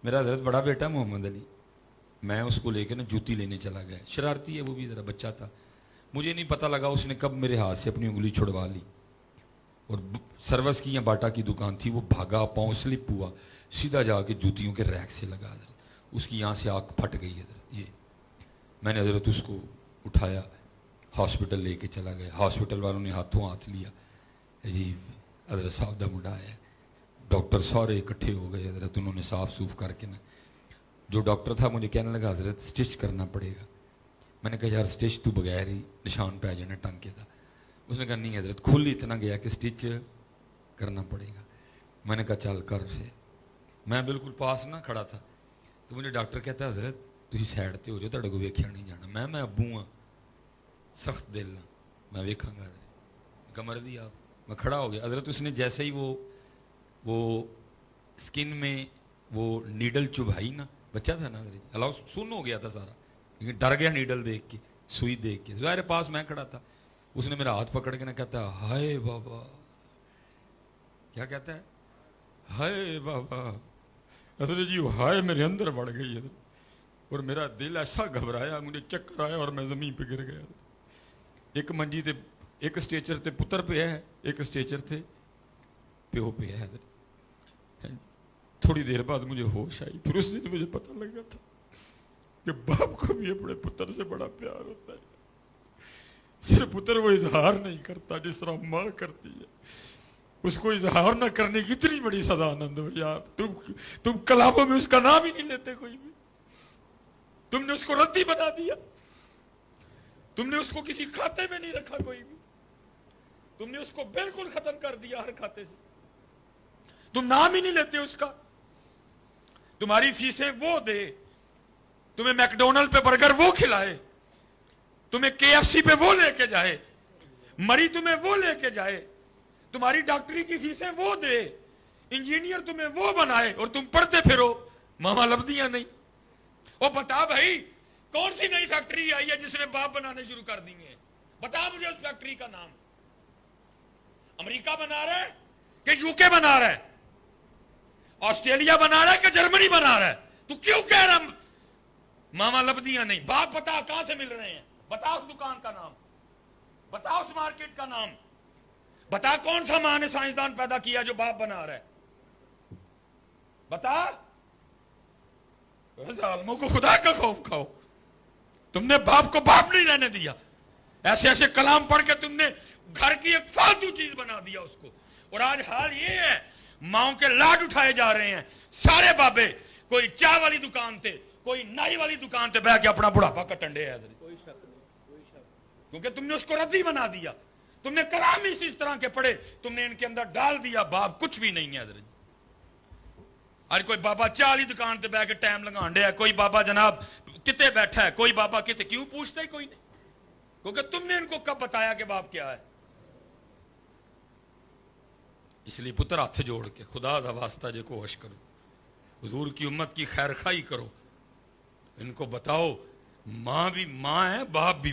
میرا حضرت بڑا بیٹا محمد علی، میں اس کو لے کے نا جوتی لینے چلا گیا، شرارتی ہے وہ بھی، ذرا بچہ تھا، مجھے نہیں پتہ لگا اس نے کب میرے ہاتھ سے اپنی انگلی چھڑوا لی، اور سروس کی یا باٹا کی دکان تھی، وہ بھاگا، پاؤں سلپ ہوا، سیدھا جا کے جوتیوں کے ریک سے لگا حضرت، اس کی یہاں سے آنکھ پھٹ گئی حضرت۔ یہ میں نے حضرت اس کو اٹھایا، ہاسپٹل لے کے چلا گیا، ہاسپٹل والوں نے ہاتھوں ہاتھ لیا، جی حضرت صاحب دا منڈا ہے، ڈاکٹر سارے اکٹھے ہو گئے حضرت، انہوں نے صاف سوف کر کے نا، جو ڈاکٹر تھا مجھے کہنے لگا حضرت سٹچ کرنا پڑے گا، میں نے کہا یار سٹچ تو بغیر ہی نشان پہ جانا ٹانکے تھا، اس نے کہا نہیں حضرت کھل اتنا گیا کہ سٹچ کرنا پڑے گا، میں نے کہا چل کر سے، میں بالکل پاس نہ کھڑا تھا، تو مجھے ڈاکٹر کہتا ہے حضرت تھی سائڈ تے ہو جاؤ، تہاڈے کو ویکھیا نہیں جانا، میں ابو ہاں سخت دل ہاں، میں ویکھاں گا، کمر دی آپ، میں کھڑا ہو گیا حضرت، اس نے جیسے ہی وہ سکن میں وہ نیڈل چبھائی نا، بچہ تھا نا اللہ سن ہو گیا تھا سارا، لیکن ڈر گیا نیڈل دیکھ کے، سوئی دیکھ کے، ظاہر پاس میں کھڑا تھا، اس نے میرا ہاتھ پکڑ کے نا کہتا ہے ہائے بابا، کیا کہتا ہے ہائے بابا، حضرت جی ہائے میرے اندر بڑھ گئی حضرت، اور میرا دل ایسا گھبرایا، مجھے چکر آیا اور میں زمین پہ گر گیا، ایک منجی تے ایک سٹیچر تے پتر پہ ہے، ایک سٹیچر تے پیو پہ ہے حضرت۔ تھوڑی دیر بعد مجھے ہوش آئی، پھر اس دن مجھے پتہ لگا تھا کہ باپ کو بھی اپنے پتر سے بڑا پیار ہوتا ہے، صرف پتر وہ اظہار نہیں کرتا جس طرح ماں کرتی ہے، اس کو اظہار نہ کرنے کی اتنی بڑی سزا آنند ہو یار، تم کلاموں میں اس کا نام ہی نہیں لیتے کوئی بھی، تم نے اس کو ردی بنا دیا، تم نے اس کو کسی کھاتے میں نہیں رکھا کوئی بھی، تم نے اس کو بالکل ختم کر دیا ہر کھاتے سے، تم نام ہی نہیں لیتے اس کا، تمہاری فیسیں وہ دے، تمہیں میک ڈونلڈ پہ برگر وہ کھلائے، تمہیں کے ایف سی پہ وہ لے کے جائے، مری تمہیں وہ لے کے جائے، تمہاری ڈاکٹری کی فیسیں وہ دے، انجینئر تمہیں وہ بنائے، اور تم پڑھتے پھرو ماما لبدیاں نہیں۔ وہ بتا بھائی کون سی نئی فیکٹری آئی ہے جس نے باپ بنانے شروع کر دی ہیں، بتا مجھے اس فیکٹری کا نام، امریکہ بنا رہا ہے کہ یو کے بنا رہا ہے، آسٹریلیا بنا رہا ہے کہ جرمنی بنا رہا ہے، تو کیوں کہہ رہا ماما لبدیاں نہیں؟ باپ بتا کہاں سے مل رہے ہیں، بتا اس دکان کا نام، بتا اس مارکیٹ کا نام، بتا کون سا ماں نے سائنسدان پیدا کیا جو باپ بنا رہا ہے، بتا۔ ظالموں کو خدا کا خوف کھاؤ، تم نے باپ کو باپ نہیں رہنے دیا، ایسے ایسے کلام پڑھ کے تم نے گھر کی ایک فالتو چیز بنا دیا اس کو، اور آج حال یہ ہے ماؤں کے لاڈ اٹھائے جا رہے ہیں، سارے بابے کوئی چائے والی دکان تے، کوئی نائی والی دکان تے بیٹھ کے اپنا بڑھاپا کٹن ڈے ہے، کیونکہ تم نے اس کو ردی بنا دیا، تم نے کلام ہی اس طرح کے پڑھے، تم نے ان کے اندر ڈال دیا باپ کچھ بھی نہیں ہے حضرت۔ آج کوئی بابا چائے والی دکان تے بیٹھ کے ٹائم لگان ڈے ہے، کوئی بابا جناب کتے بیٹھا ہے، کوئی بابا کتے، کیوں پوچھتا ہی کوئی نہیں، کیونکہ تم نے ان کو کب بتایا کہ باپ کیا ہے۔ اس لیے پتر ہاتھ جوڑ کے خدا دا واسطہ جے کوشش کرو، حضور کی امت کی خیر خواہی کرو، ان کو بتاؤ ماں بھی ماں ہے، باپ بھی